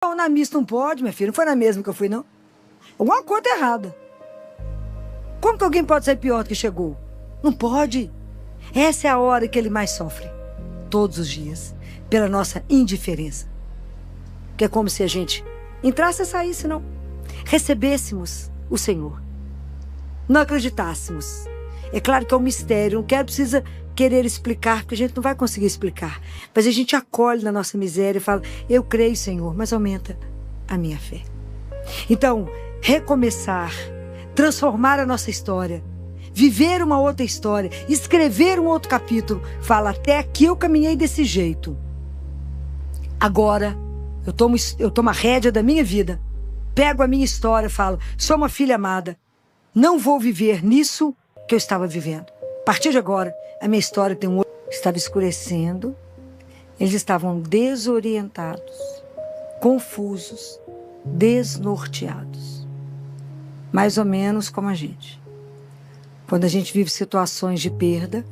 Não, na missa não pode, minha filha. Não foi na mesma que eu fui, não. Alguma coisa tá errada. Como que alguém pode sair pior do que chegou? Não pode. Essa é a hora que ele mais sofre. Todos os dias. Pela nossa indiferença. Que é como se a gente entrasse e saísse, não. Recebêssemos o Senhor. Não acreditássemos. É claro que é um mistério. Não precisa querer explicar, porque a gente não vai conseguir explicar. Mas a gente acolhe na nossa miséria e fala, eu creio, Senhor, mas aumenta a minha fé. Então, recomeçar, transformar a nossa história, viver uma outra história, escrever um outro capítulo. Fala, até aqui eu caminhei desse jeito. Agora, eu tomo a rédea da minha vida, pego a minha história e falo, sou uma filha amada, não vou viver nisso que eu estava vivendo. A partir de agora, a minha história tem um outro. Estava escurecendo, eles estavam desorientados, confusos, desnorteados. Mais ou menos como a gente. Quando a gente vive situações de perda,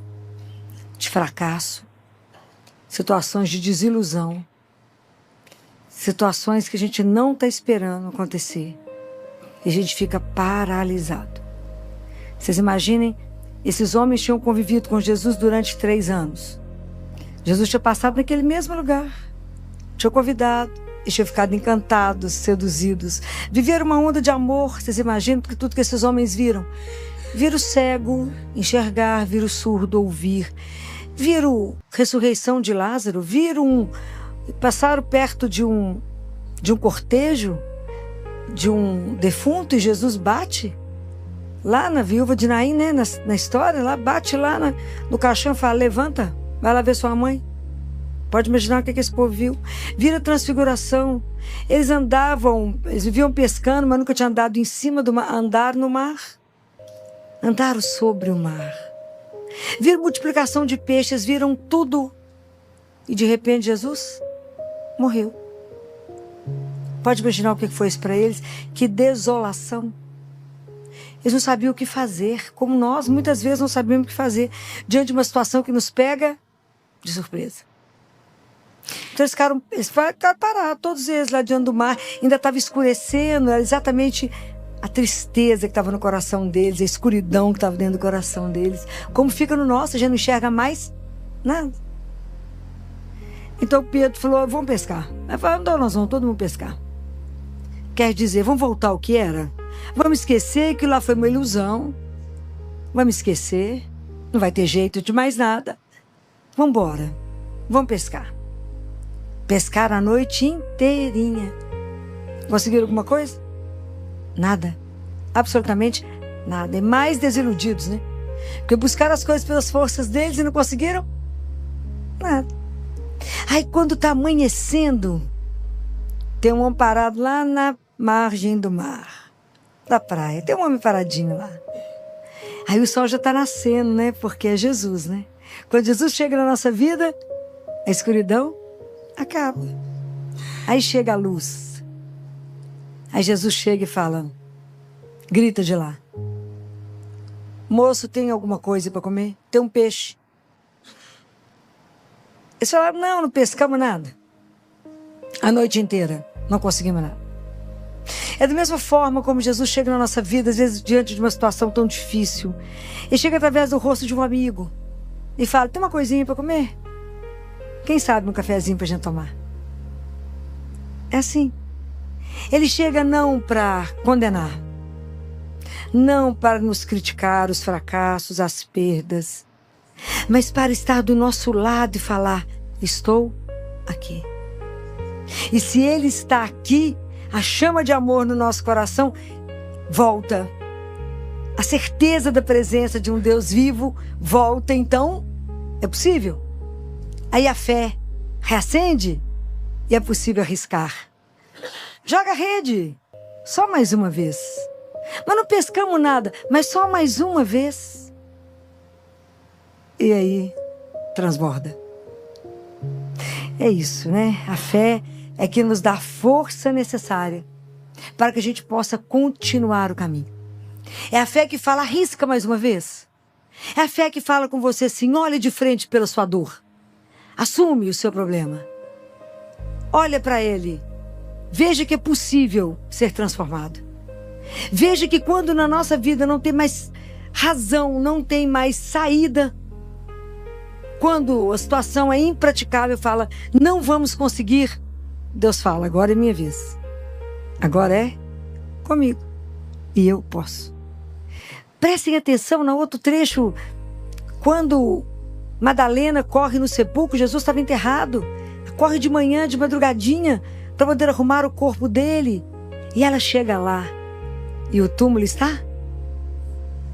de fracasso, situações de desilusão, situações que a gente não está esperando acontecer. E a gente fica paralisado. Vocês imaginem, esses homens tinham convivido com Jesus durante 3 anos. Jesus tinha passado naquele mesmo lugar. Tinha convidado. E tinha ficado encantados, seduzidos. Viveram uma onda de amor. Vocês imaginam tudo que esses homens viram. Viram o cego enxergar, viram o surdo ouvir. Viram a ressurreição de Lázaro. Passaram perto de um cortejo, de um defunto, e Jesus bate lá na viúva de Naim, né? Na história, lá bate lá no caixão e fala, levanta, vai lá ver sua mãe. Pode imaginar o que esse povo viu. Viram a transfiguração. Eles viviam pescando, mas nunca tinham andado em cima do mar. Andaram no mar. Andaram sobre o mar. Viram multiplicação de peixes, viram tudo. E de repente Jesus morreu. Pode imaginar o que foi isso para eles? Que desolação. Eles não sabiam o que fazer, como nós muitas vezes não sabemos o que fazer diante de uma situação que nos pega de surpresa. Então eles ficaram parados, todos eles lá diante do mar, ainda estava escurecendo, era exatamente a tristeza que estava no coração deles, a escuridão que estava dentro do coração deles. Como fica no nosso, a gente não enxerga mais nada. Então Pedro falou, vamos pescar. Aí falou, então nós vamos todo mundo pescar. Quer dizer, vamos voltar ao que era? Vamos esquecer que lá foi uma ilusão. Vamos esquecer. Não vai ter jeito de mais nada. Vamos embora. Vamos pescar. Pescaram a noite inteirinha. Conseguiram alguma coisa? Nada. Absolutamente nada. E mais desiludidos, né? Porque buscaram as coisas pelas forças deles e não conseguiram nada. Aí quando está amanhecendo, tem um homem parado lá na margem do mar, da praia. Tem um homem paradinho lá. Aí o sol já está nascendo, né? Porque é Jesus, né? Quando Jesus chega na nossa vida, a escuridão acaba. Aí chega a luz. Aí Jesus chega e fala, grita de lá. Moço, tem alguma coisa para comer? Tem um peixe. Eles falaram, não pescamos nada. A noite inteira, não conseguimos nada. É da mesma forma como Jesus chega na nossa vida, às vezes diante de uma situação tão difícil. Ele chega através do rosto de um amigo e fala, tem uma coisinha para comer? Quem sabe um cafezinho para a gente tomar? É assim. Ele chega não para condenar, não para nos criticar os fracassos, as perdas, mas para estar do nosso lado e falar, estou aqui. E se Ele está aqui, a chama de amor no nosso coração volta. A certeza da presença de um Deus vivo volta, então é possível. Aí a fé reacende e é possível arriscar. Joga a rede, só mais uma vez. Mas não pescamos nada, mas só mais uma vez. E aí, transborda. É isso, né? A fé é que nos dá a força necessária para que a gente possa continuar o caminho. É a fé que fala, arrisca mais uma vez. É a fé que fala com você assim, olhe de frente pela sua dor. Assume o seu problema. Olha para ele Veja que é possível ser transformado. Veja que quando na nossa vida não tem mais razão, não tem mais saída, quando a situação é impraticável, fala, não vamos conseguir, Deus fala, agora é minha vez. Agora é comigo. E eu posso. Prestem atenção no outro trecho, quando Madalena corre no sepulcro, Jesus estava enterrado. Corre de manhã, de madrugadinha, para poder arrumar o corpo dele. E ela chega lá. E o túmulo está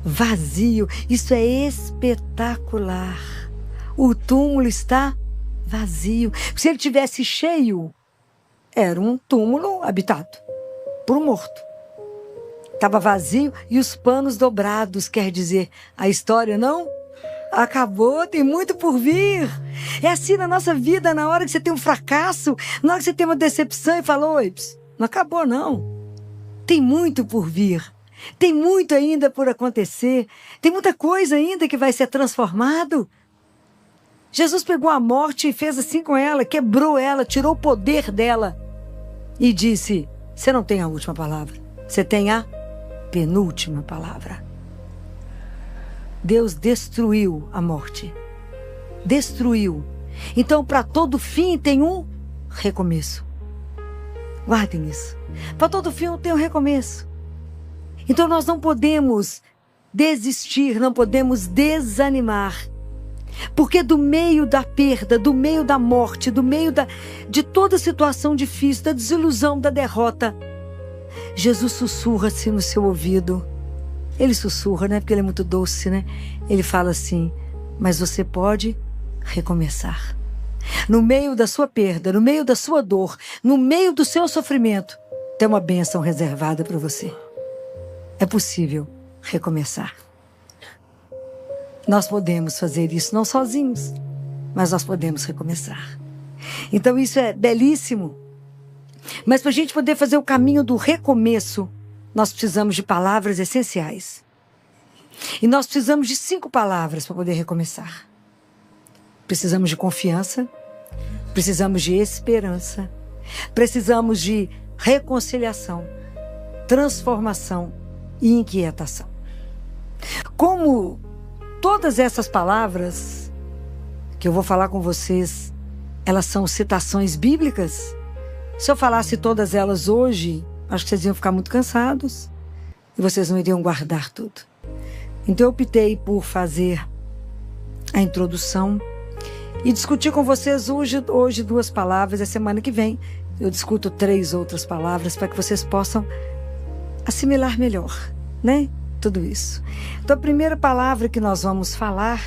vazio. Isso é espetacular. O túmulo está vazio. Se ele tivesse cheio, era um túmulo habitado por um morto. Estava vazio e os panos dobrados, quer dizer, a história não acabou, tem muito por vir. É assim na nossa vida, na hora que você tem um fracasso, na hora que você tem uma decepção e fala, oi, não acabou não. Tem muito por vir. Tem muito ainda por acontecer. Tem muita coisa ainda que vai ser transformado. Jesus pegou a morte e fez assim com ela, quebrou ela, tirou o poder dela e disse, você não tem a última palavra, você tem a penúltima palavra. Deus destruiu a morte. Destruiu. Então, para todo fim tem um recomeço. Guardem isso. Para todo fim tem um recomeço. Então, nós não podemos desistir, não podemos desanimar. Porque do meio da perda, do meio da morte, do meio de toda situação difícil, da desilusão, da derrota, Jesus sussurra-se no seu ouvido. Ele sussurra, né? Porque ele é muito doce, né? Ele fala assim, mas você pode recomeçar. No meio da sua perda, no meio da sua dor, no meio do seu sofrimento, tem uma bênção reservada para você. É possível recomeçar. Nós podemos fazer isso, não sozinhos, mas nós podemos recomeçar. Então isso é belíssimo. Mas para a gente poder fazer o caminho do recomeço, nós precisamos de palavras essenciais. E nós precisamos de 5 palavras para poder recomeçar. Precisamos de confiança, precisamos de esperança, precisamos de reconciliação, transformação e inquietação. Como todas essas palavras que eu vou falar com vocês, elas são citações bíblicas, se eu falasse todas elas hoje, acho que vocês iam ficar muito cansados e vocês não iriam guardar tudo. Então eu optei por fazer a introdução e discutir com vocês hoje 2 palavras. A semana que vem eu discuto 3 outras palavras para que vocês possam assimilar melhor, né? Tudo isso. Então a primeira palavra que nós vamos falar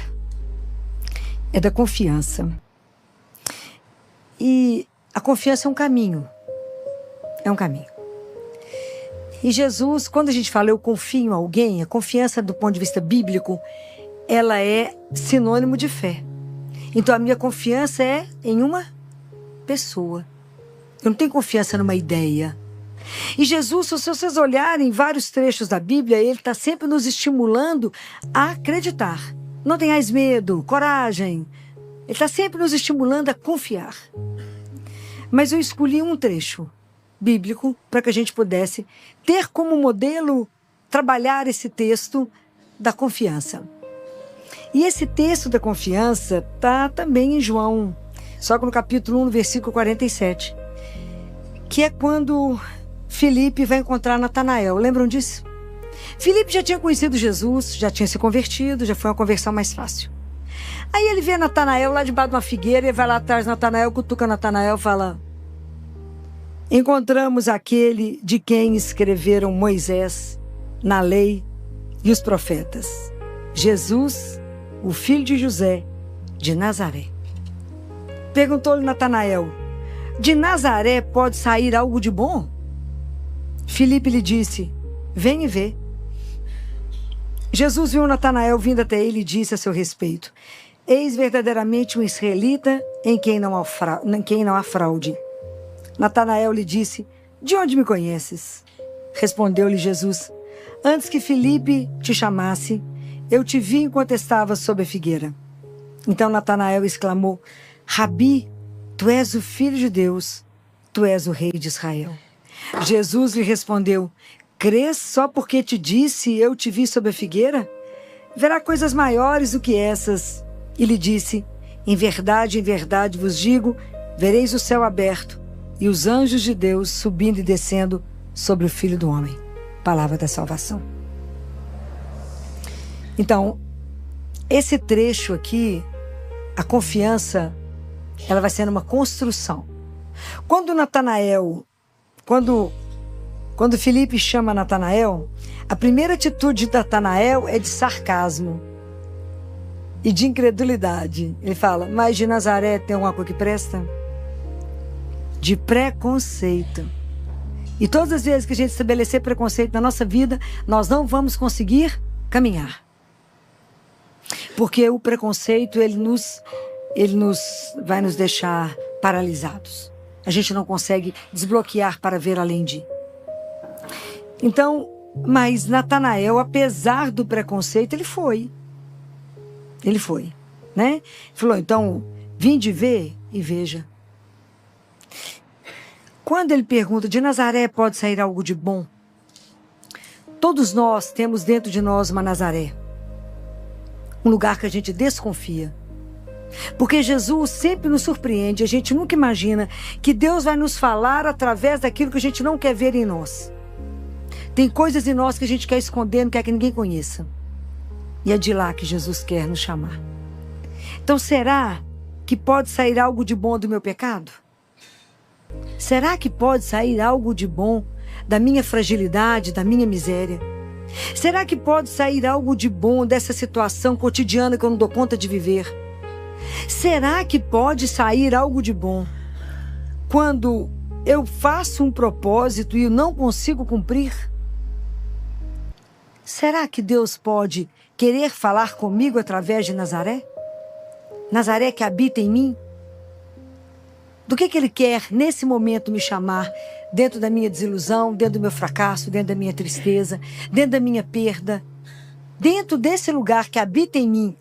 é da confiança. E a confiança é um caminho. É um caminho. E Jesus, quando a gente fala eu confio em alguém, a confiança do ponto de vista bíblico, ela é sinônimo de fé. Então a minha confiança é em uma pessoa. Eu não tenho confiança numa ideia. E Jesus, se vocês olharem vários trechos da Bíblia, ele está sempre nos estimulando a acreditar. Não tenhais medo, coragem. Ele está sempre nos estimulando a confiar. Mas eu escolhi um trecho bíblico para que a gente pudesse ter como modelo trabalhar esse texto da confiança. E esse texto da confiança está também em João, só que no capítulo 1, no versículo 47, que é quando Filipe vai encontrar Natanael. Lembram disso? Filipe já tinha conhecido Jesus, já tinha se convertido, já foi uma conversão mais fácil. Aí ele vê Natanael lá debaixo de uma figueira, ele vai lá atrás de Natanael, cutuca Natanael e fala: encontramos aquele de quem escreveram Moisés na lei e os profetas, Jesus, o filho de José, de Nazaré. Perguntou-lhe Natanael: de Nazaré pode sair algo de bom? Filipe lhe disse: vem e vê. Jesus viu Natanael vindo até ele e disse a seu respeito: eis verdadeiramente um israelita em quem não há fraude. Natanael lhe disse: de onde me conheces? Respondeu-lhe Jesus: antes que Filipe te chamasse, eu te vi enquanto estavas sob a figueira. Então Natanael exclamou: Rabi, tu és o Filho de Deus, tu és o Rei de Israel. Jesus lhe respondeu: crês só porque te disse, eu te vi sob a figueira? Verá coisas maiores do que essas. E lhe disse: em verdade vos digo, vereis o céu aberto e os anjos de Deus subindo e descendo sobre o Filho do Homem. Palavra da salvação. Então, esse trecho aqui, a confiança, ela vai sendo uma construção. Quando Filipe chama Natanael, a primeira atitude de Natanael é de sarcasmo e de incredulidade. Ele fala: mas de Nazaré tem alguma coisa que presta? De preconceito. E todas as vezes que a gente estabelecer preconceito na nossa vida, nós não vamos conseguir caminhar. Porque o preconceito, ele vai nos deixar paralisados. A gente não consegue desbloquear para ver além de. Então, mas Natanael, apesar do preconceito, ele foi. Ele foi, né? Ele falou: então, vinde ver e veja. Quando ele pergunta: de Nazaré pode sair algo de bom? Todos nós temos dentro de nós uma Nazaré. Um lugar que a gente desconfia. Porque Jesus sempre nos surpreende. A gente nunca imagina que Deus vai nos falar através daquilo que a gente não quer ver em nós. Tem coisas em nós que a gente quer esconder, não quer que ninguém conheça. E é de lá que Jesus quer nos chamar. Então, será que pode sair algo de bom do meu pecado? Será que pode sair algo de bom da minha fragilidade, da minha miséria? Será que pode sair algo de bom dessa situação cotidiana que eu não dou conta de viver? Será que pode sair algo de bom quando eu faço um propósito e eu não consigo cumprir? Será que Deus pode querer falar comigo através de Nazaré? Nazaré que habita em mim? Do que Ele quer nesse momento me chamar? Dentro da minha desilusão, dentro do meu fracasso, dentro da minha tristeza, dentro da minha perda. Dentro desse lugar que habita em mim,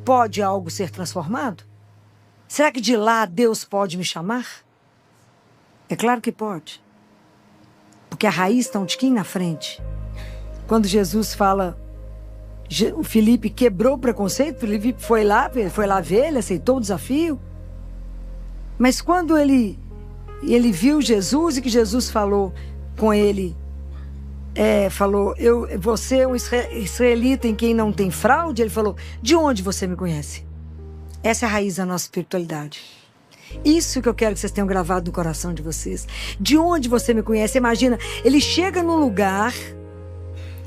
pode algo ser transformado? Será que de lá Deus pode me chamar? É claro que pode. Porque a raiz está um tiquinho na frente. Quando Jesus fala, o Filipe quebrou o preconceito, o Filipe foi lá ver, ele aceitou o desafio. Mas quando ele viu Jesus e que Jesus falou com ele, você é um israelita em quem não tem fraude, ele falou: de onde você me conhece? Essa é a raiz da nossa espiritualidade. Isso que eu quero que vocês tenham gravado no coração de vocês. De onde você me conhece? Imagina, ele chega num lugar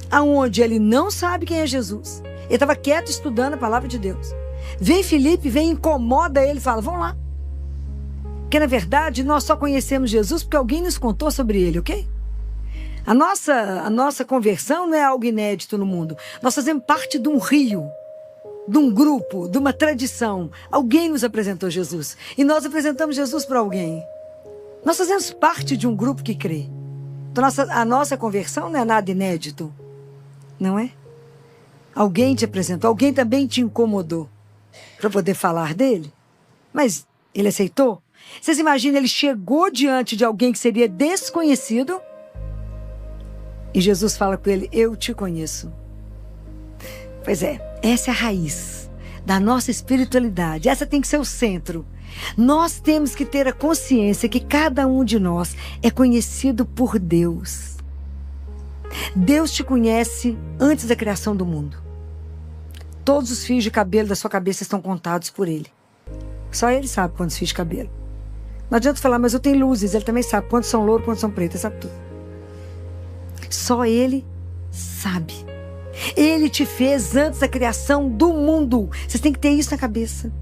aonde ele não sabe quem é Jesus. Ele estava quieto estudando a palavra de Deus. Vem Filipe, incomoda ele e fala: vamos lá. Porque na verdade nós só conhecemos Jesus porque alguém nos contou sobre ele, ok? A nossa conversão não é algo inédito no mundo. Nós fazemos parte de um rio, de um grupo, de uma tradição. Alguém nos apresentou Jesus. E nós apresentamos Jesus para alguém. Nós fazemos parte de um grupo que crê. Então a nossa conversão não é nada inédito. Não é? Alguém te apresentou, alguém também te incomodou para poder falar dele. Mas ele aceitou? Vocês imaginam, ele chegou diante de alguém que seria desconhecido e Jesus fala com ele: eu te conheço. Pois é, essa é a raiz da nossa espiritualidade. Essa tem que ser o centro. Nós temos que ter a consciência que cada um de nós é conhecido por Deus. Deus te conhece antes da criação do mundo. Todos os fios de cabelo da sua cabeça estão contados por Ele. Só Ele sabe quantos fios de cabelo. Não adianta falar: mas eu tenho luzes. Ele também sabe quantos são louros, quantos são pretos. Ele sabe tudo. Só Ele sabe. Ele te fez antes da criação do mundo. Vocês têm que ter isso na cabeça.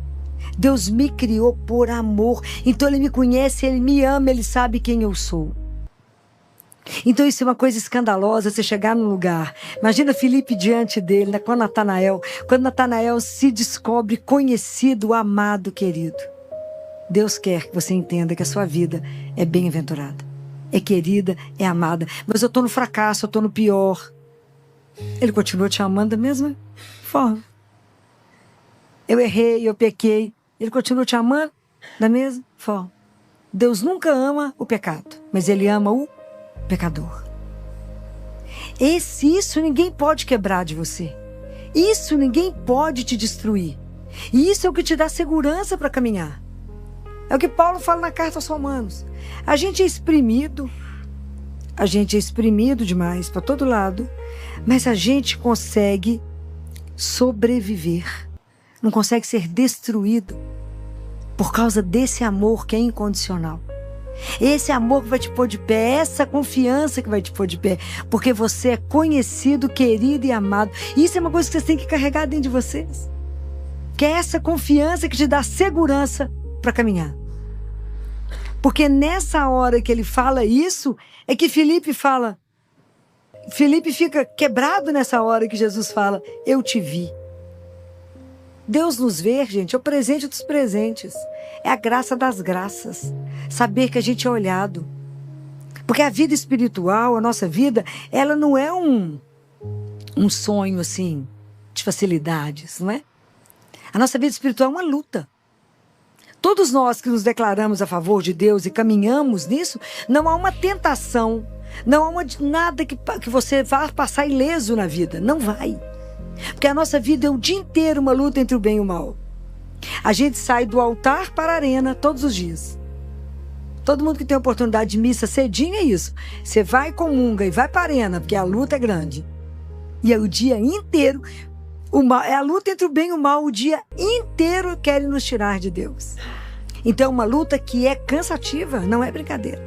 Deus me criou por amor. Então Ele me conhece, Ele me ama, Ele sabe quem eu sou. Então isso é uma coisa escandalosa, você chegar num lugar. Imagina Filipe diante dele, com Natanael. Quando Natanael se descobre conhecido, amado, querido. Deus quer que você entenda que a sua vida é bem-aventurada, é querida, é amada. Mas eu estou no fracasso, eu estou no pior. Ele continua te amando da mesma forma. Eu errei, eu pequei. Ele continua te amando da mesma forma. Deus nunca ama o pecado, mas Ele ama o pecador. Isso ninguém pode quebrar de você. Isso ninguém pode te destruir. E isso é o que te dá segurança para caminhar. É o que Paulo fala na carta aos Romanos. A gente é exprimido demais para todo lado, mas a gente consegue sobreviver. Não consegue ser destruído por causa desse amor que é incondicional. Esse amor que vai te pôr de pé, essa confiança que vai te pôr de pé, porque você é conhecido, querido e amado. Isso é uma coisa que vocês têm que carregar dentro de vocês. Que é essa confiança que te dá segurança para caminhar. Porque nessa hora que ele fala isso, é que Filipe fala. Filipe fica quebrado nessa hora que Jesus fala, eu te vi. Deus nos ver, gente, é o presente dos presentes. É a graça das graças. Saber que a gente é olhado. Porque a vida espiritual, a nossa vida, ela não é um sonho, assim, de facilidades, não é? A nossa vida espiritual é uma luta. Todos nós que nos declaramos a favor de Deus e caminhamos nisso, não há uma tentação, não há nada que você vá passar ileso na vida. Não vai. Porque a nossa vida é o dia inteiro uma luta entre o bem e o mal. A gente sai do altar para a arena todos os dias. Todo mundo que tem oportunidade de missa cedinho é isso. Você vai, comunga e vai para a arena, porque a luta é grande. E é o dia inteiro, é a luta entre o bem e o mal, o dia inteiro querem nos tirar de Deus. Então é uma luta que é cansativa, não é brincadeira.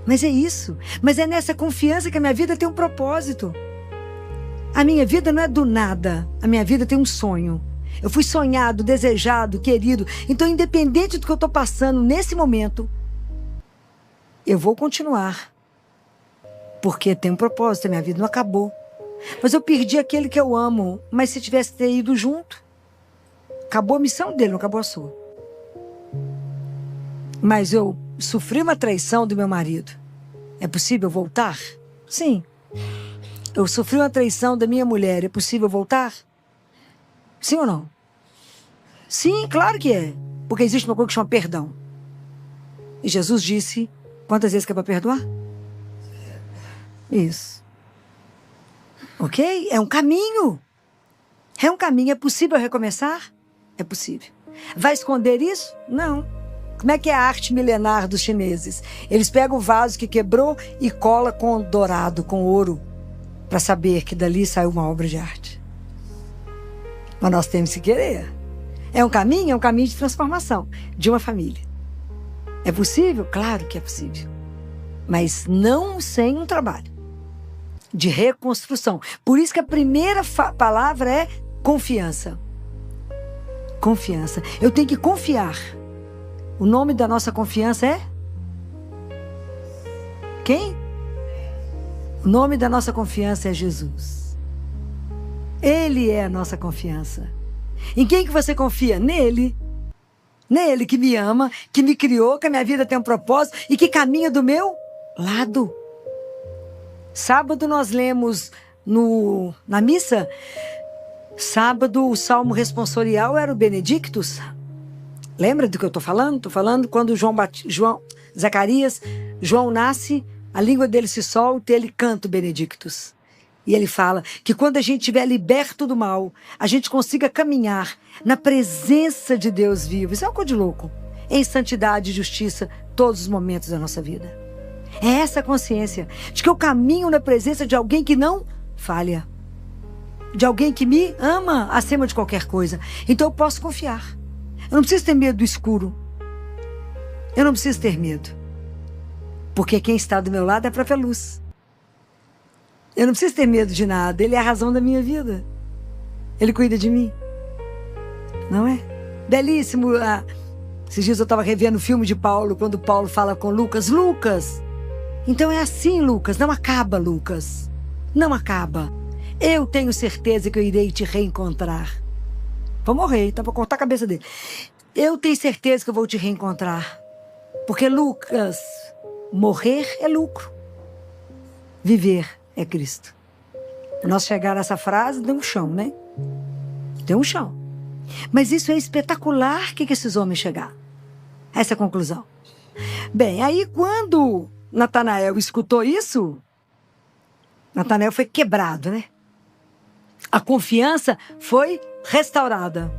Mas é isso. Mas é nessa confiança que a minha vida tem um propósito. A minha vida não é do nada. A minha vida tem um sonho. Eu fui sonhado, desejado, querido. Então, independente do que eu estou passando nesse momento, eu vou continuar. Porque tem um propósito, a minha vida não acabou. Mas eu perdi aquele que eu amo. Mas se tivesse ido junto, acabou a missão dele, não acabou a sua. Mas eu sofri uma traição do meu marido. É possível voltar? Sim. Eu sofri uma traição da minha mulher. É possível voltar? Sim ou não? Sim, claro que é. Porque existe uma coisa que chama perdão. E Jesus disse, quantas vezes que é para perdoar? Isso. Ok? É um caminho. É um caminho. É possível recomeçar? É possível. Vai esconder isso? Não. Como é que é a arte milenar dos chineses? Eles pegam o vaso que quebrou e cola com dourado, com ouro, para saber que dali saiu uma obra de arte. Mas nós temos que querer. É um caminho de transformação de uma família. É possível? Claro que é possível. Mas não sem um trabalho de reconstrução. Por isso que a primeira palavra é confiança. Confiança. Eu tenho que confiar. O nome da nossa confiança é? Quem? O nome da nossa confiança é Jesus. Ele é a nossa confiança. Em quem que você confia? Nele. Nele que me ama, que me criou, que a minha vida tem um propósito e que caminha do meu lado. Sábado nós lemos na missa, sábado o salmo responsorial era o Benedictus. Lembra do que eu estou falando? Estou falando quando João nasce, a língua dele se solta e ele canta o Benedictus. E ele fala que quando a gente estiver liberto do mal, a gente consiga caminhar na presença de Deus vivo. Isso é uma coisa de louco. Em santidade e justiça, todos os momentos da nossa vida. É essa consciência de que eu caminho na presença de alguém que não falha. De alguém que me ama acima de qualquer coisa. Então eu posso confiar. Eu não preciso ter medo do escuro. Eu não preciso ter medo. Porque quem está do meu lado é a própria luz. Eu não preciso ter medo de nada. Ele é a razão da minha vida. Ele cuida de mim. Não é? Belíssimo. Esses dias eu estava revendo o filme de Paulo, quando Paulo fala com Lucas. Lucas! Então é assim, Lucas. Não acaba, Lucas. Não acaba. Eu tenho certeza que eu irei te reencontrar. Vou morrer, então vou cortar a cabeça dele. Eu tenho certeza que eu vou te reencontrar. Porque, Lucas, morrer é lucro. Viver é Cristo. Nós chegar a essa frase, tem um chão, né? Tem um chão. Mas isso é espetacular que esses homens chegaram a essa conclusão. Bem, aí quando Natanael escutou isso, Natanael foi quebrado, né? A confiança foi restaurada.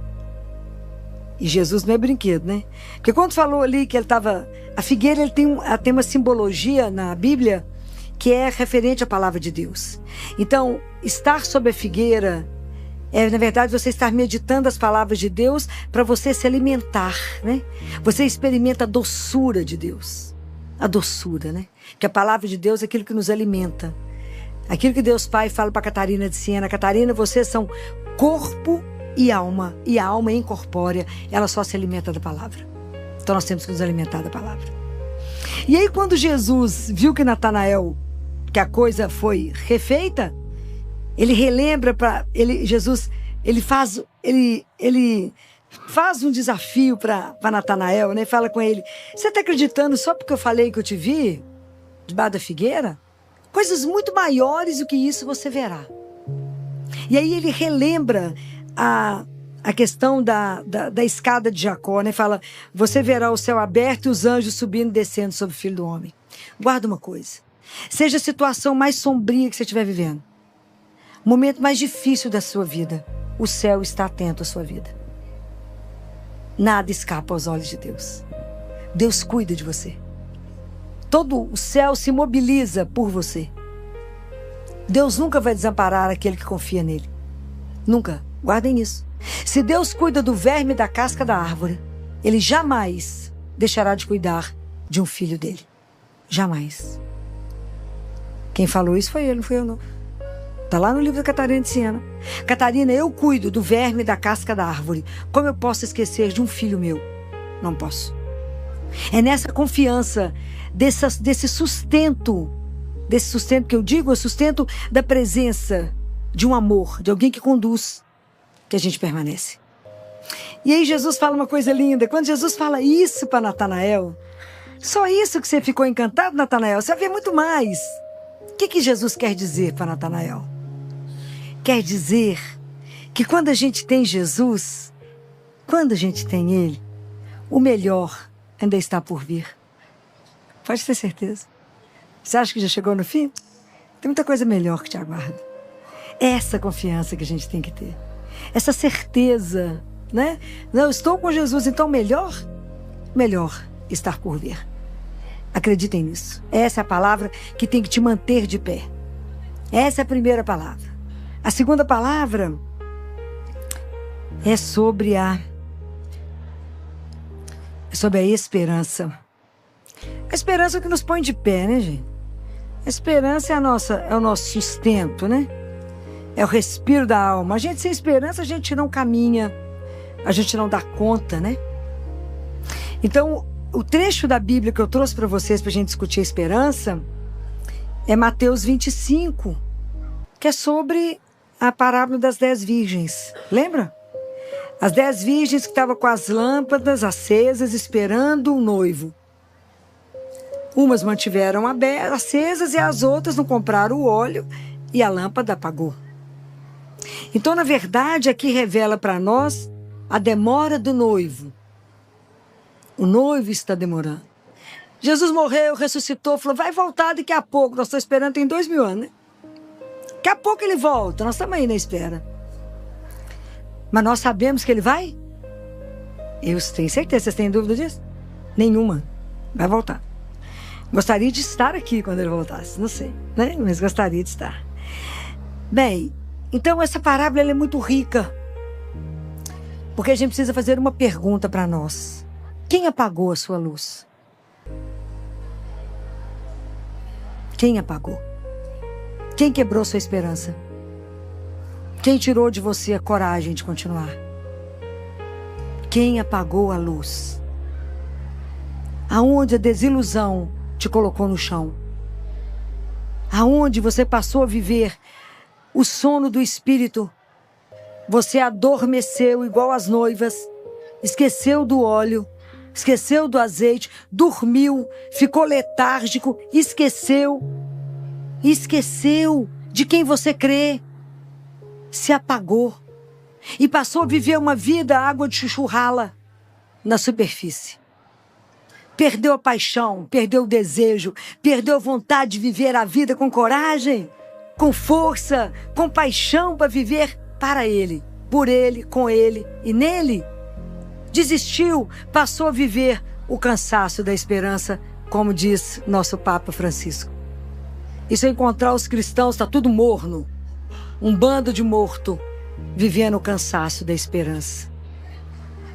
E Jesus não é brinquedo, né? Porque quando falou ali que ele estava... A figueira ela tem uma simbologia na Bíblia que é referente à palavra de Deus. Então, estar sob a figueira é, na verdade, você estar meditando as palavras de Deus para você se alimentar, né? Você experimenta a doçura de Deus. A doçura, né? Que a palavra de Deus é aquilo que nos alimenta. Aquilo que Deus Pai fala para Catarina de Siena. Catarina, vocês são corpo e a alma incorpórea, ela só se alimenta da palavra. Então nós temos que nos alimentar da palavra. E aí quando Jesus viu que Natanael, que a coisa foi refeita, ele relembra para ele, Jesus, ele faz um desafio para Natanael, né? Fala com ele: você está acreditando só porque eu falei que eu te vi debaixo da figueira? Coisas muito maiores do que isso você verá. E aí ele relembra a questão da escada de Jacó, né? Fala: você verá o céu aberto e os anjos subindo e descendo sobre o Filho do Homem. Guarda uma coisa. Seja a situação mais sombria que você estiver vivendo, o momento mais difícil da sua vida, o céu está atento à sua vida. Nada escapa aos olhos de Deus. Deus cuida de você. Todo o céu se mobiliza por você. Deus nunca vai desamparar aquele que confia nele. Nunca. Guardem isso. Se Deus cuida do verme da casca da árvore, ele jamais deixará de cuidar de um filho dele. Jamais. Quem falou isso foi ele, não fui eu não. Está lá no livro da Catarina de Siena. Catarina, eu cuido do verme da casca da árvore. Como eu posso esquecer de um filho meu? Não posso. É nessa confiança, desse sustento que eu digo, é o sustento da presença de um amor, de alguém que conduz, que a gente permanece. E aí Jesus fala uma coisa linda. Quando Jesus fala isso para Natanael, só isso que você ficou encantado, Natanael? Você vai ver muito mais. O que Jesus quer dizer para Natanael? Quer dizer que quando a gente tem Jesus, quando a gente tem Ele, o melhor ainda está por vir. Pode ter certeza. Você acha que já chegou no fim? Tem muita coisa melhor que te aguarda. Essa confiança que a gente tem que ter. Essa certeza, né? Não, eu estou com Jesus, então melhor estar por vir. Acreditem nisso. Essa é a palavra que tem que te manter de pé. Essa é a primeira palavra. A segunda palavra é sobre a esperança. A esperança que nos põe de pé, né, gente? A esperança é o nosso sustento, né? É o respiro da alma. A gente sem esperança, a gente não caminha, a gente não dá conta, né? Então, o trecho da Bíblia que eu trouxe para vocês para a gente discutir a esperança é Mateus 25, que é sobre a parábola das 10 virgens. Lembra? As 10 virgens que estavam com as lâmpadas acesas esperando um noivo. Umas mantiveram acesas e as outras não compraram o óleo e a lâmpada apagou. Então, na verdade, aqui revela para nós a demora do noivo. O noivo está demorando. Jesus morreu, ressuscitou, falou: vai voltar daqui a pouco. Nós estamos esperando, tem 2000 anos, né? Daqui a pouco ele volta, nós estamos aí na espera. Mas nós sabemos que ele vai? Eu tenho certeza. Vocês têm dúvida disso? Nenhuma. Vai voltar. Gostaria de estar aqui quando ele voltasse. Não sei, né? Mas gostaria de estar. Bem, então essa parábola ela é muito rica. Porque a gente precisa fazer uma pergunta para nós. Quem apagou a sua luz? Quem apagou? Quem quebrou sua esperança? Quem tirou de você a coragem de continuar? Quem apagou a luz? Aonde a desilusão te colocou no chão? Aonde você passou a viver o sono do espírito? Você adormeceu igual as noivas, esqueceu do óleo, esqueceu do azeite, dormiu, ficou letárgico, esqueceu de quem você crê, se apagou e passou a viver uma vida água de chuchu rala na superfície. Perdeu a paixão, perdeu o desejo, perdeu a vontade de viver a vida com coragem, com força, com paixão para viver para Ele, por Ele, com Ele e nele. Desistiu, passou a viver o cansaço da esperança, como diz nosso Papa Francisco. E se eu encontrar os cristãos, está tudo morno, um bando de morto, vivendo o cansaço da esperança.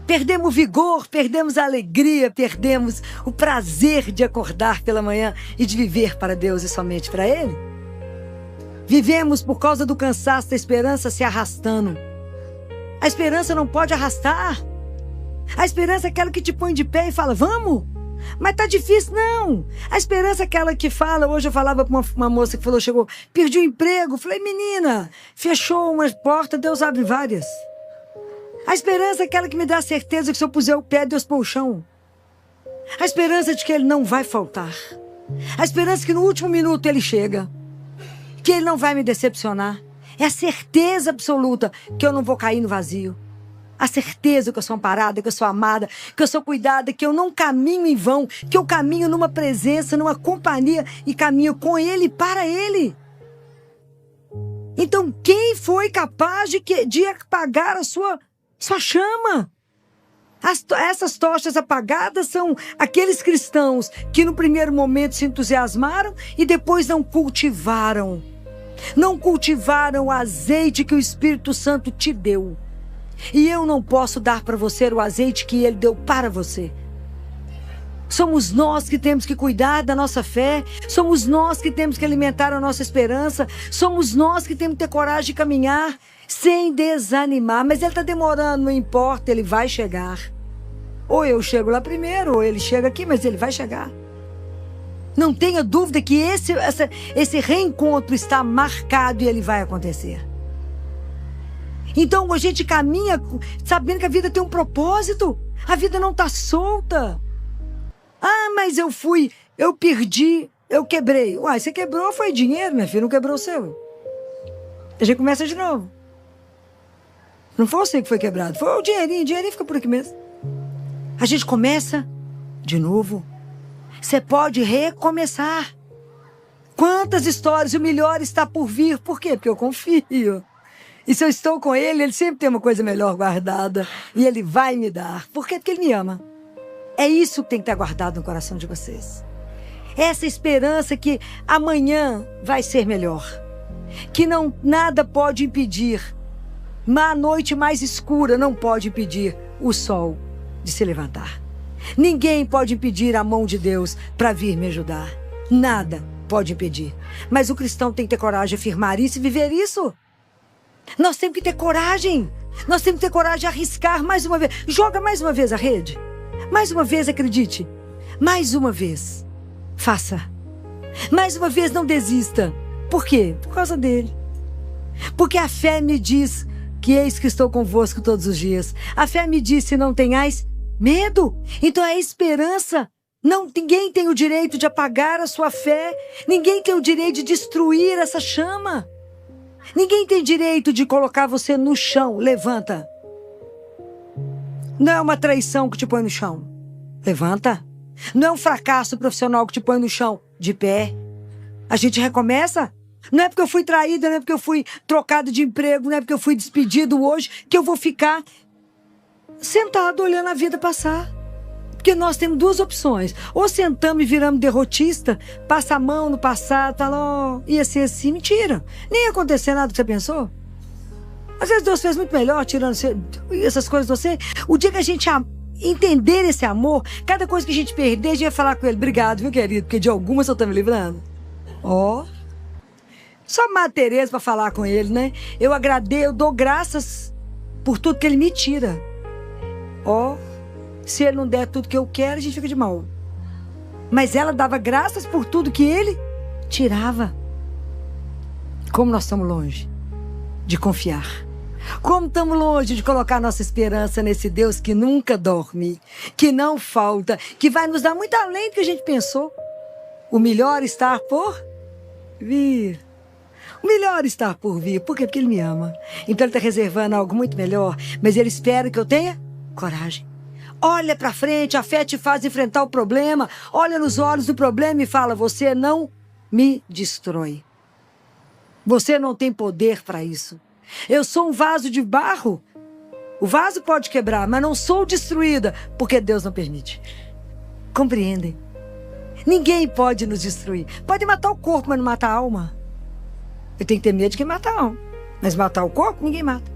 Perdemos o vigor, perdemos a alegria, perdemos o prazer de acordar pela manhã e de viver para Deus e somente para Ele. Vivemos por causa do cansaço da esperança se arrastando. A esperança não pode arrastar. A esperança é aquela que te põe de pé e fala, vamos? Mas tá difícil, não. A esperança é aquela que fala, hoje eu falava para uma moça que falou, chegou, perdi o emprego. Falei, menina, fechou uma porta, Deus abre várias. A esperança é aquela que me dá a certeza que se eu puser o pé, Deus põe o chão. A esperança de que Ele não vai faltar. A esperança que no último minuto Ele chega. Que Ele não vai me decepcionar. É a certeza absoluta que eu não vou cair no vazio. A certeza que eu sou amparada, que eu sou amada, que eu sou cuidada, que eu não caminho em vão, que eu caminho numa presença, numa companhia e caminho com Ele e para Ele. Então, quem foi capaz de apagar a sua chama? Essas tochas apagadas são aqueles cristãos que no primeiro momento se entusiasmaram e depois não cultivaram. Não cultivaram o azeite que o Espírito Santo te deu. E eu não posso dar para você o azeite que Ele deu para você. Somos nós que temos que cuidar da nossa fé. Somos nós que temos que alimentar a nossa esperança. Somos nós que temos que ter coragem de caminhar sem desanimar. Mas Ele está demorando, não importa, Ele vai chegar. Ou eu chego lá primeiro, ou Ele chega aqui, mas Ele vai chegar. Não tenha dúvida que esse reencontro está marcado e ele vai acontecer. Então a gente caminha sabendo que a vida tem um propósito. A vida não está solta. Ah, mas eu perdi, eu quebrei. Uai, você quebrou, foi dinheiro, minha filha, não quebrou o seu. A gente começa de novo. Não foi você que foi quebrado, foi o dinheirinho fica por aqui mesmo. A gente começa de novo. Você pode recomeçar. Quantas histórias, o melhor está por vir. Por quê? Porque eu confio. E se eu estou com Ele, Ele sempre tem uma coisa melhor guardada. E Ele vai me dar. Por quê? Porque Ele me ama. É isso que tem que estar guardado no coração de vocês. Essa esperança que amanhã vai ser melhor. Que nada pode impedir. A noite mais escura não pode impedir o sol de se levantar. Ninguém pode impedir a mão de Deus para vir me ajudar. Nada pode impedir. Mas o cristão tem que ter coragem de afirmar isso e viver isso. Nós temos que ter coragem. Nós temos que ter coragem de arriscar mais uma vez. Joga mais uma vez a rede. Mais uma vez acredite. Mais uma vez. Faça. Mais uma vez não desista. Por quê? Por causa dele. Porque a fé me diz que eis que estou convosco todos os dias. A fé me diz se não tenhais medo. Então a esperança. Ninguém tem o direito de apagar a sua fé. Ninguém tem o direito de destruir essa chama. Ninguém tem direito de colocar você no chão. Levanta. Não é uma traição que te põe no chão. Levanta. Não é um fracasso profissional que te põe no chão. De pé. A gente recomeça. Não é porque eu fui traída, não é porque eu fui trocado de emprego, não é porque eu fui despedido hoje, que eu vou ficar sentado olhando a vida passar. Porque nós temos duas opções. Ou sentamos e viramos derrotista, passa a mão no passado, fala, ó, ia ser assim. Mentira. Nem ia acontecer nada que você pensou. Às vezes Deus fez muito melhor tirando essas coisas de você. O dia que a gente entender esse amor, cada coisa que a gente perder, a gente vai falar com Ele, obrigado, viu, querido? Porque de algumas eu tô me livrando. Ó. Só Madre Teresa para falar com Ele, né? Eu agradeço, eu dou graças por tudo que Ele me tira. Ó. Se Ele não der tudo que eu quero, a gente fica de mal. Mas ela dava graças por tudo que Ele tirava. Como nós estamos longe de confiar. Como estamos longe de colocar nossa esperança nesse Deus que nunca dorme, que não falta, que vai nos dar muito além do que a gente pensou. O melhor está por vir. O melhor está por vir. Por quê? Porque Ele me ama. Então Ele está reservando algo muito melhor, mas Ele espera que eu tenha coragem. Olha para frente, a fé te faz enfrentar o problema. Olha nos olhos do problema e fala: você não me destrói. Você não tem poder para isso. Eu sou um vaso de barro. O vaso pode quebrar, mas não sou destruída, porque Deus não permite. Compreendem? Ninguém pode nos destruir. Pode matar o corpo, mas não matar a alma. Eu tenho que ter medo de quem mata a alma. Mas matar o corpo, ninguém mata.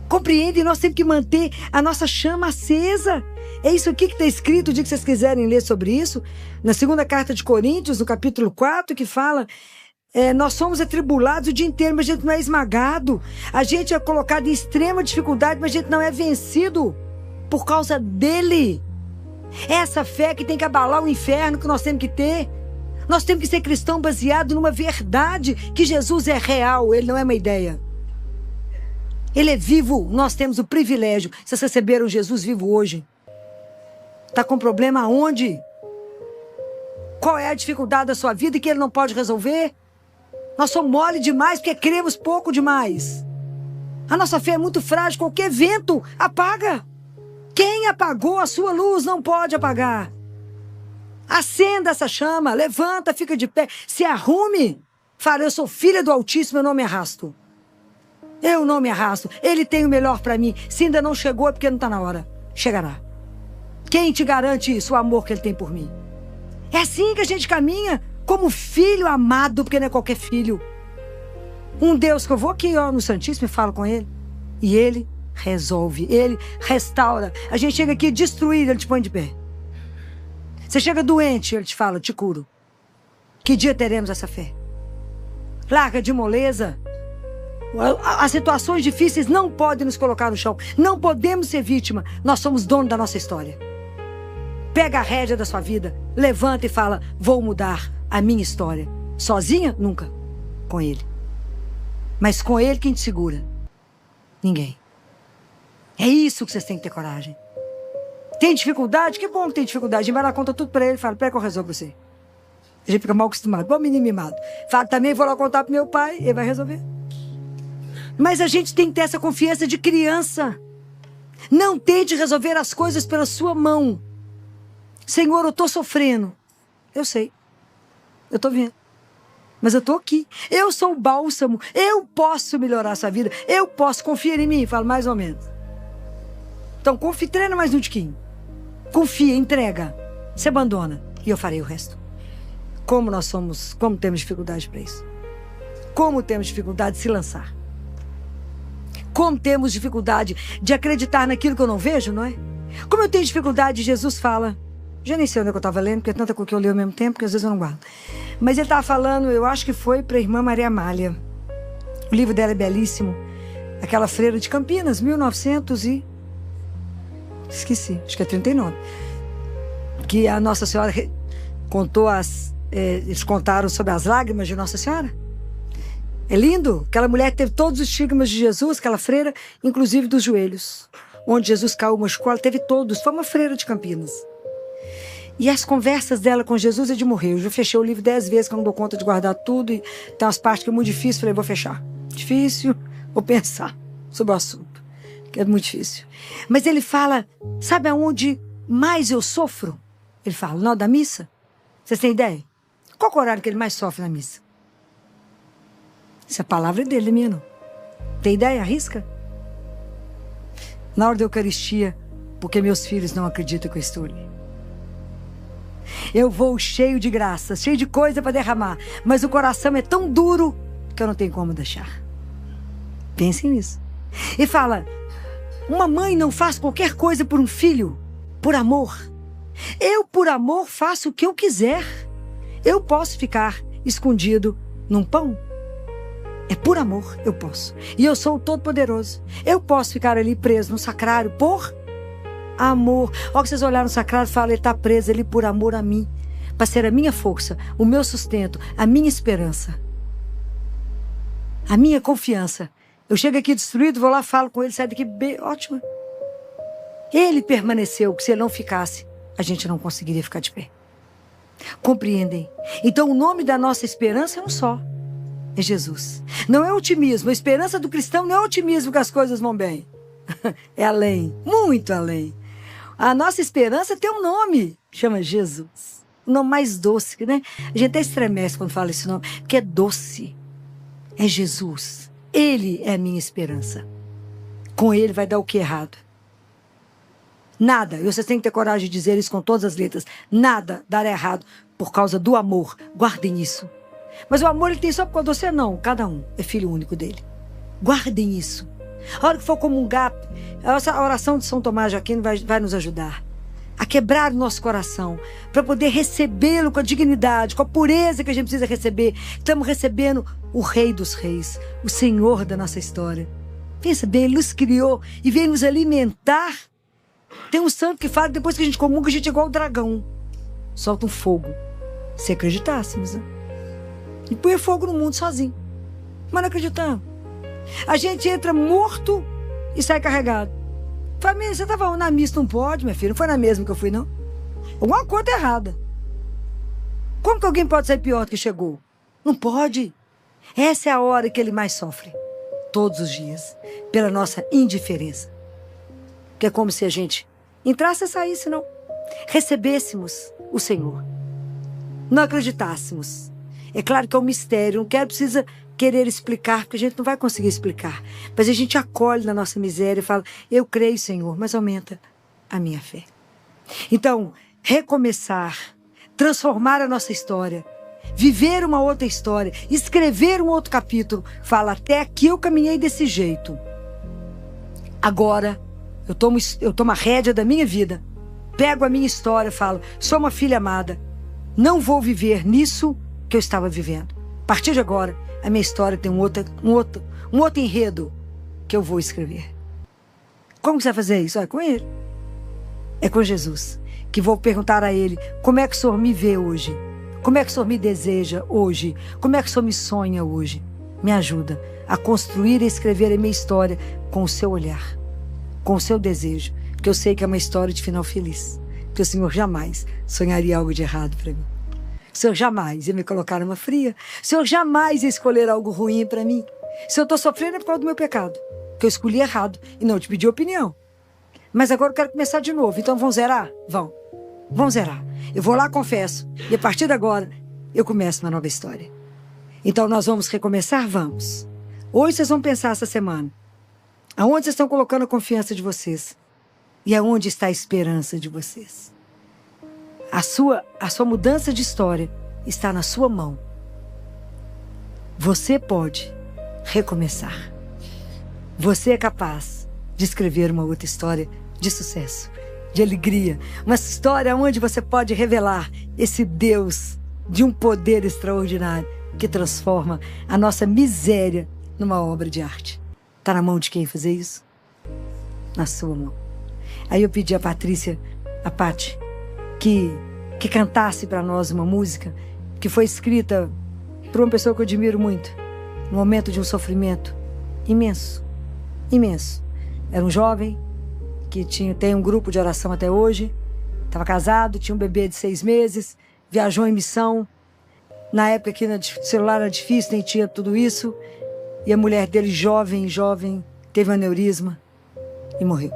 Compreendem? Nós temos que manter a nossa chama acesa. É isso aqui que está escrito, o dia que vocês quiserem ler sobre isso, na segunda carta de Coríntios, no capítulo 4, que fala... nós somos atribulados o dia inteiro, mas a gente não é esmagado. A gente é colocado em extrema dificuldade, mas a gente não é vencido por causa dele. É essa fé que tem que abalar o inferno que nós temos que ter. Nós temos que ser cristão baseado numa verdade, que Jesus é real, ele não é uma ideia. Ele é vivo, nós temos o privilégio. Vocês receberam Jesus vivo hoje. Está com problema aonde? Qual é a dificuldade da sua vida que ele não pode resolver? Nós somos mole demais porque cremos pouco demais. A nossa fé é muito frágil, qualquer vento apaga. Quem apagou a sua luz não pode apagar. Acenda essa chama, levanta, fica de pé, se arrume. Fala: eu sou filha do Altíssimo, eu não me arrasto. Eu não me arrasto, ele tem o melhor para mim. Se ainda não chegou é porque não está na hora. Chegará. Quem te garante isso, o amor que ele tem por mim? É assim que a gente caminha, como filho amado, porque não é qualquer filho. Um Deus que eu vou aqui no Santíssimo e falo com ele. E ele resolve, ele restaura. A gente chega aqui destruído, ele te põe de pé. Você chega doente, ele te fala: te curo. Que dia teremos essa fé? Larga de moleza. As situações difíceis não podem nos colocar no chão. Não podemos ser vítima. Nós somos donos da nossa história. Pega a rédea da sua vida, levanta e fala: vou mudar a minha história. Sozinha? Nunca. Com ele. Mas com ele quem te segura? Ninguém. É isso que vocês têm que ter coragem. Tem dificuldade? Que bom que tem dificuldade. A gente vai lá, conta tudo pra ele e fala: pera que eu resolvo pra você. A gente fica mal acostumado. Bom menino mimado. Fala: também vou lá contar pro meu pai, ele vai resolver. Mas a gente tem que ter essa confiança de criança. Não tente resolver as coisas pela sua mão. Senhor, eu estou sofrendo. Eu sei. Eu estou vendo. Mas eu estou aqui. Eu sou o bálsamo. Eu posso melhorar a sua vida. Eu posso. Confia em mim. Falo: mais ou menos. Então, confia, treina mais um tiquinho. Confia, entrega. Se abandona. E eu farei o resto. Como nós somos, como temos dificuldade para isso. Como temos dificuldade de se lançar. Como temos dificuldade de acreditar naquilo que eu não vejo, não é? Como eu tenho dificuldade, Jesus fala... Já nem sei onde é que eu estava lendo, porque é tanta coisa que eu leio ao mesmo tempo, que às vezes eu não guardo. Mas ele estava falando, eu acho que foi para a irmã Maria Amália. O livro dela é belíssimo. Aquela freira de Campinas, 1900 e... Esqueci, acho que é 39. Que a Nossa Senhora contou eles contaram sobre as lágrimas de Nossa Senhora. É lindo. Aquela mulher teve todos os estigmas de Jesus, aquela freira, inclusive dos joelhos. Onde Jesus caiu, machucou, ela teve todos. Foi uma freira de Campinas. E as conversas dela com Jesus é de morrer. Eu já fechei o livro 10 vezes, que eu não dou conta de guardar tudo. E tem umas partes que é muito difícil. Falei: vou fechar. Difícil, vou pensar sobre o assunto. Que é muito difícil. Mas ele fala: sabe aonde mais eu sofro? Ele fala: na hora da missa. Vocês têm ideia? Qual é o horário que ele mais sofre na missa? Essa palavra é dele, minha não. Tem ideia? Arrisca? Na hora da Eucaristia, porque meus filhos não acreditam que eu estou ali. Eu vou cheio de graça, cheio de coisa para derramar, mas o coração é tão duro que eu não tenho como deixar. Pensem nisso. E fala: uma mãe não faz qualquer coisa por um filho, por amor. Eu, por amor, faço o que eu quiser. Eu posso ficar escondido num pão. É por amor, eu posso. E eu sou o Todo-Poderoso. Eu posso ficar ali preso no sacrário por amor. Olha que vocês olharam no sacrário e falam: ele está preso ali por amor a mim. Para ser a minha força, o meu sustento, a minha esperança. A minha confiança. Eu chego aqui destruído, vou lá, falo com ele, saio daqui ótimo. Ele permaneceu, que se ele não ficasse, a gente não conseguiria ficar de pé. Compreendem? Então o nome da nossa esperança é um só. É Jesus. Não é otimismo. A esperança do cristão não é otimismo que as coisas vão bem. É além. Muito além. A nossa esperança tem um nome, chama Jesus. O nome mais doce, né? A gente até estremece quando fala esse nome, porque é doce. É Jesus. Ele é a minha esperança. Com ele vai dar o que errado? Nada. E vocês têm que ter coragem de dizer isso com todas as letras. Nada dará errado por causa do amor. Guardem isso. Mas o amor ele tem só por causa de você? Não. Cada um é filho único dele. Guardem isso. A hora que for comungar, a oração de São Tomás de Aquino vai nos ajudar a quebrar o nosso coração, para poder recebê-lo com a dignidade, com a pureza que a gente precisa receber. Estamos recebendo o Rei dos Reis, o Senhor da nossa história. Pensa bem, ele nos criou e veio nos alimentar. Tem um santo que fala que depois que a gente comunga, a gente é igual o dragão. Solta um fogo. Se acreditássemos, né? E põe fogo no mundo sozinho. Mas não acreditamos. A gente entra morto e sai carregado. Família, você estava na missa, não pode, minha filha. Não foi na mesma que eu fui, não. Alguma coisa tá errada. Como que alguém pode sair pior do que chegou? Não pode. Essa é a hora que ele mais sofre. Todos os dias. Pela nossa indiferença. Que é como se a gente entrasse e saísse, não. Recebêssemos o Senhor. Não acreditássemos. É claro que é um mistério. Não precisa querer explicar, porque a gente não vai conseguir explicar. Mas a gente acolhe na nossa miséria e fala, eu creio, Senhor, mas aumenta a minha fé. Então, recomeçar, transformar a nossa história, viver uma outra história, escrever um outro capítulo, fala, até aqui eu caminhei desse jeito. Agora, eu tomo a rédea da minha vida, pego a minha história e falo, sou uma filha amada, não vou viver nisso que eu estava vivendo. A partir de agora, a minha história tem um outro enredo que eu vou escrever. Como você vai fazer isso? É com ele. É com Jesus. Que vou perguntar a ele, como é que o Senhor me vê hoje? Como é que o Senhor me deseja hoje? Como é que o Senhor me sonha hoje? Me ajuda a construir e escrever a minha história com o seu olhar, com o seu desejo. Porque eu sei que é uma história de final feliz. Porque o Senhor jamais sonharia algo de errado para mim. O Senhor jamais ia me colocar numa fria. O Senhor jamais ia escolher algo ruim para mim. Se eu estou sofrendo é por causa do meu pecado. Que eu escolhi errado e não te pedi opinião. Mas agora eu quero começar de novo. Então vamos zerar? Vamos zerar. Eu vou lá, confesso. E a partir de agora, eu começo uma nova história. Então nós vamos recomeçar? Vamos. Hoje vocês vão pensar essa semana. Aonde vocês estão colocando a confiança de vocês? E aonde está a esperança de vocês? A sua mudança de história está na sua mão. Você pode recomeçar. Você é capaz de escrever uma outra história de sucesso, de alegria. Uma história onde você pode revelar esse Deus de um poder extraordinário que transforma a nossa miséria numa obra de arte. Está na mão de quem fazer isso? Na sua mão. Aí eu pedi a Patrícia, a Pati, que cantasse para nós uma música que foi escrita por uma pessoa que eu admiro muito, no momento de um sofrimento imenso, imenso. Era um jovem que tem um grupo de oração até hoje, estava casado, tinha um bebê de 6 meses, viajou em missão. Na época que o celular era difícil, nem tinha tudo isso. E a mulher dele, jovem, teve um aneurisma e morreu.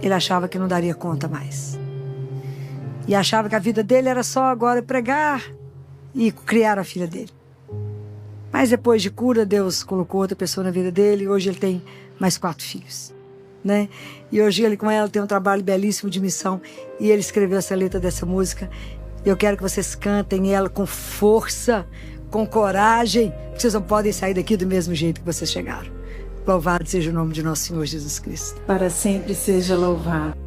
Ele achava que não daria conta mais. E achava que a vida dele era só agora pregar e criar a filha dele. Mas depois de cura, Deus colocou outra pessoa na vida dele e hoje ele tem mais 4 filhos. Né? E hoje ele com ela tem um trabalho belíssimo de missão e ele escreveu essa letra dessa música. E eu quero que vocês cantem ela com força, com coragem, porque vocês não podem sair daqui do mesmo jeito que vocês chegaram. Louvado seja o nome de nosso Senhor Jesus Cristo. Para sempre seja louvado.